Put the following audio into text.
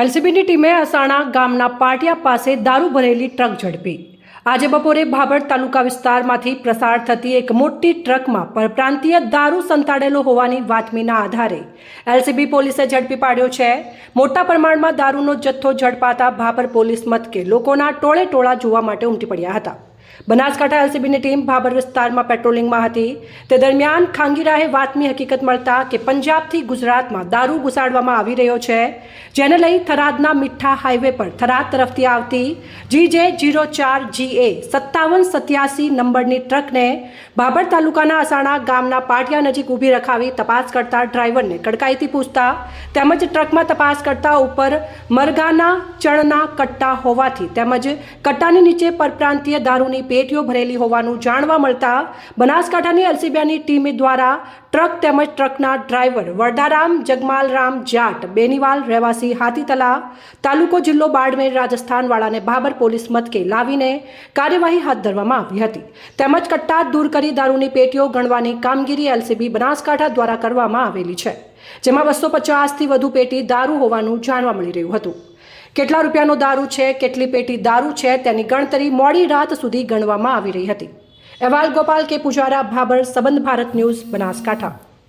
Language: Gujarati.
એલસીબીની ટીમે અસાણા ગામના પાટિયા પાસે દારૂ ભરેલી ટ્રક ઝડપી। આજે બપોરે ભાભર તાલુકા વિસ્તારમાંથી પ્રસાર થતી એક મોટી ટ્રકમાં પરપ્રાંતીય દારૂ સંતાડેલો હોવાની બાતમીના આધારે એલસીબી પોલીસે ઝડપી પાડ્યો છે। મોટા પ્રમાણમાં દારૂનો જથ્થો ઝડપાતા ભાભર પોલીસ મથકે લોકોના ટોળે ટોળા જોવા માટે ઉમટી પડ્યા હતા। બનાસકાંઠા એલસીબીની ટીમ ભાભર વિસ્તારમાં પેટ્રોલિંગમાં હતી। તે દરમિયાન ખાંગીરાહે બાતમી હકીકત મળતા કે પંજાબથી ગુજરાતમાં દારૂ ઘુસાડવામાં આવી રહ્યો છે, જેને લઈ થરાદના મીઠા હાઈવે પર થરાદ તરફથી આવતી GJ04GA 5787 નંબરની ટ્રકને ભાભર તાલુકાના અસાણા ગામના પાટિયા નજીક ઊભી રખાવી તપાસ કરતા ડ્રાઈવરને કડકાઈથી પૂછતા તેમજ ટ્રકમાં તપાસ કરતા ઉપર મરઘાના ચણના કટ્ટા હોવાથી તેમજ કટ્ટાની નીચે પરપ્રાંતીય દારૂની પેટીઓ ભરેલી હોવાનું જાણવા મળતા બનાસકાંઠાની એલસીબીની ટીમ દ્વારા ટ્રક તેમજ ટ્રકના ડ્રાઈવર વરદારામ જગમાલરામ જાટ બેનીવાલ રહેવાસી હાથીતલા તાલુકો જિલ્લો બાડમેર રાજસ્થાન વાળાને ભાભર પોલીસ મથકે લાવીને કાર્યવાહી હાથ ધરવામાં આવી હતી। તેમજ કટ્ટા દૂર કરી દારૂની પેટીઓ ગણવાની કામગીરી એલસીબી બનાસકાંઠા દ્વારા કરવામાં આવેલી છે, જેમાં 250થી વધુ પેટી દારૂ હોવાનું જાણવા મળી રહ્યું હતું। કેટલા રૂપિયાનો દારૂ છે, કેટલી પેટી દારૂ છે તેની ગણતરી મોડી રાત સુધી ગણવામાં આવી રહી હતી। અહેવાલ ગોપાલ કે પુજારા, ભાભર, સંબંધ ભારત ન્યૂઝ, બનાસકાંઠા।